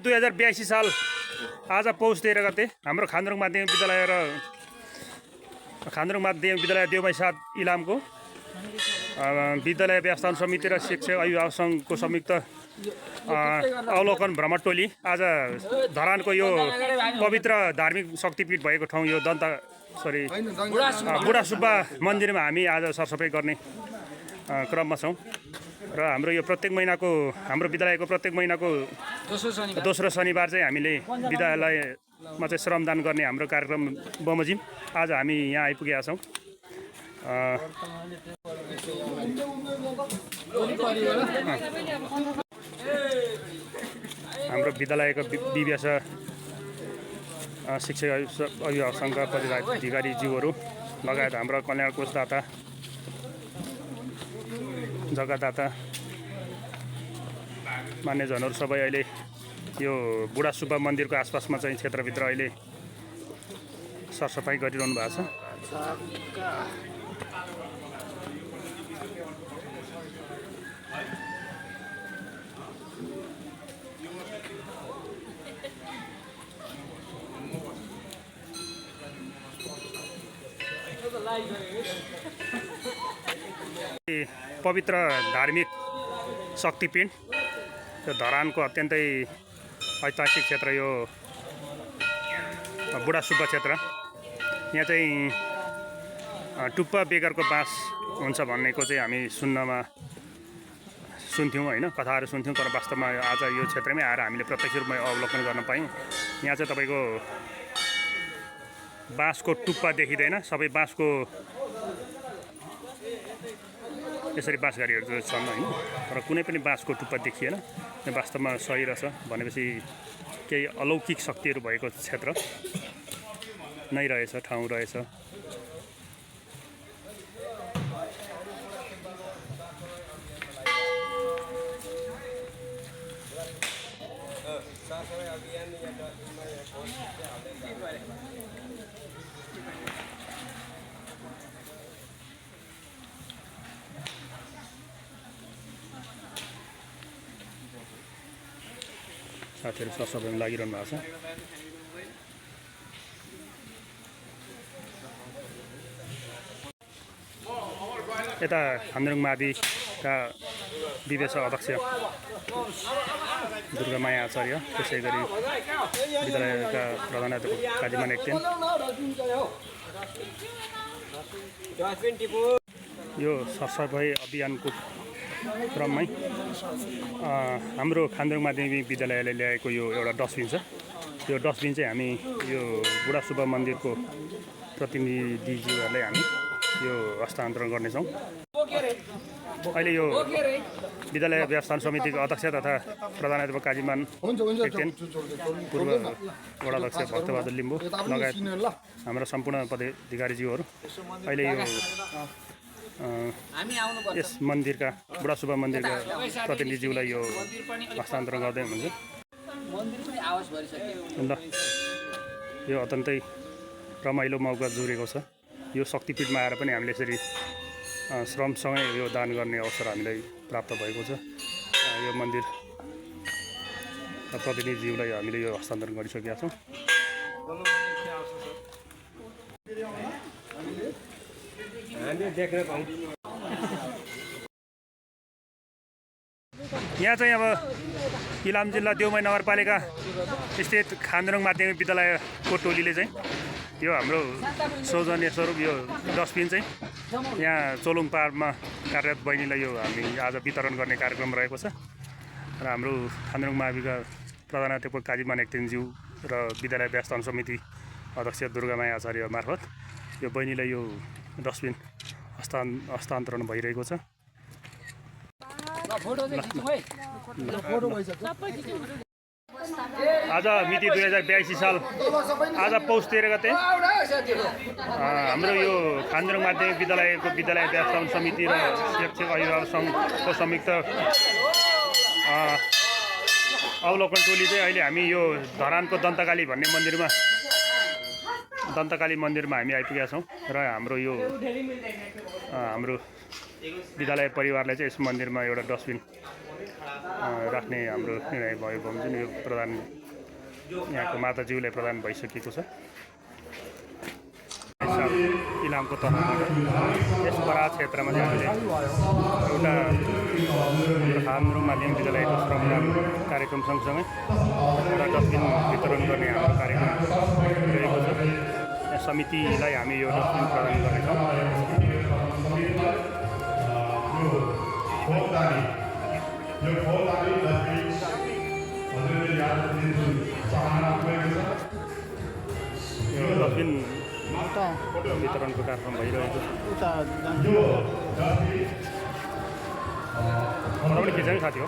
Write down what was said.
2082 साल आज पौष 13 गते हाम्रो खान्द्रुङ माध्यमिक विद्यालय र खान्द्रुङ माध्यमिक विद्यालय देउमाई 7 इलामको विद्यालय व्यवस्थापन समिति र शिक्षक अभिभावक सङ्घको संयुक्त अवलोकन भ्रमण टोली आज धरानको यो पवित्र धार्मिक शक्तिपीठ भएको ठाउँ यो बुढा सुब्बा मन्दिरमा हामी आज सरसफाइ गर्ने क्रममा छौँ र हाम्रो यो प्रत्येक महिनाको हाम्रो विद्यालयको प्रत्येक महिनाको दोस्रो शनिबार चाहिँ हामीले विद्यालयमा चाहिँ श्रमदान गर्ने हाम्रो कार्यक्रम बमोजिम आज हामी यहाँ आइपुगेका छौँ। हाम्रो विद्यालयको विव्यास शिक्षक अभिभावक सङ्घका पदाधिकारीज्यूहरू लगायत हाम्रो कल्याण कोषदाता जग्गादाता मान्यजनहरू सबै अहिले यो बुढा सुब्बा मन्दिरको आसपासमा चाहिँ क्षेत्रभित्र अहिले सरसफाइ गरिरहनु भएको छ। पवित्र धार्मिक शक्तिपीठ यो धरानको अत्यन्तै ऐतिहासिक क्षेत्र यो बुढा सुब्बा क्षेत्र। यहाँ चाहिँ टुप्पा बेगरको बास हुन्छ भन्नेको चाहिँ हामी सुन्थ्यौँ होइन, कथाहरू सुन्थ्यौँ, तर वास्तवमा आज यो क्षेत्रमै आएर हामीले प्रत्यक्ष रूपमा अवलोकन गर्न पायौँ। यहाँ चाहिँ तपाईँको बाँसको टुप्पा देखिँदैन, सबै बाँसको यसरी बाँसघारीहरू छन् होइन, तर कुनै पनि बाँसको टुप्पा देखिएन। यो वास्तवमा सही रहेछ भनेपछि केही अलौकिक शक्तिहरू भएको क्षेत्र नै रहेछ, ठाउँ रहेछ। साथीहरू सरसफाइमा लागिरहनु भएको छ। यता खान्द्रुङ माविका विवेश अध्यक्ष दुर्गामाया आचार्य, त्यसै गरी विद्यालयका प्रधानाध्यापक काजीमान एक्तेन, यो सरसफाइ अभियानको क्रममै हाम्रो खान्द्रुङ माध्यमिक विद्यालयले ल्याएको यो एउटा डस्टबिन छ। यो डस्टबिन चाहिँ हामी यो बुढा सुब्बा मन्दिरको प्रतिनिधिज्यूहरूलाई हामी यो हस्तान्तरण गर्नेछौँ। अहिले यो विद्यालय व्यवस्थापन समितिको अध्यक्ष तथा प्रधानाध्यापक काजीमान एक्तेन, पूर्व वडाध्यक्ष भक्तबहादुर लिम्बू लगायत हाम्रा सम्पूर्ण पदाधिकारीज्यूहरू अहिले यो यस मन्दिरका बुढा सुब्बा मन्दिरका प्रतिनिधिज्यूलाई यो हस्तान्तरण गर्दै हुनुहुन्छ। ल, यो अत्यन्तै रमाइलो मौका जोडेको छ। यो शक्तिपीठमा आएर पनि हामीले यसरी श्रमसँगै यो दान गर्ने अवसर हामीलाई प्राप्त भएको छ। यो मन्दिर प्रतिनिधिज्यूलाई हामीले यो हस्तान्तरण गरिसकेका छौँ। यहाँ चाहिँ अब इलाम जिल्ला देउमाई नगरपालिका स्थित खान्द्रुङ माध्यमिक विद्यालयको टोलीले चाहिँ यो हाम्रो सौजन्य स्वरूप यो डस्टबिन चाहिँ यहाँ चोलुङ पाहाडमा कार्यरत बहिनीलाई यो हामी आज वितरण गर्ने कार्यक्रम रहेको छ। र हाम्रो खान्द्रुङ माविका प्रधानाध्यापक काजीमान एक्तेनज्यू र विद्यालय व्यवस्थापन समिति अध्यक्ष दुर्गामाया आचार्य मार्फत यो बहिनीलाई यो डस्टबिन हस्तान्तरण भइरहेको छ। आज मिति 2082 साल आज पौष 13 गते हाम्रो यो खान्द्रुङ माध्यमिक विद्यालयको विद्यालय व्यवस्थापन समिति र शिक्षक अभिभावक सङ्घको संयुक्त अवलोकन टोली चाहिँ अहिले हामी यो धरानको दन्तकाली भन्ने मन्दिरमा हामी आइपुगेका छौँ। र हाम्रो यो हाम्रो विद्यालय परिवारले चाहिँ यस मन्दिरमा एउटा डस्टबिन राख्ने हाम्रो निर्णय भयो बमोजिम यो प्रदान यहाँको माताज्यूलाई प्रदान भइसकेको छ। इलामको तर्फबाट यस बराज क्षेत्रमा चाहिँ हामीले एउटा खामरुङ माध्यमिक विद्यालयको श्रमदान कार्यक्रम सँगसँगै एउटा डस्टबिन वितरण गर्ने हाम्रो कार्यक्रम रहेको छ। यहाँ समितिलाई हामी यो डस्टबिन प्रदान गर्नेछौँ। यो डस्टबिन वितरणको कार्यक्रम भइरहेको छ। पनि खिचाइ साथी हो।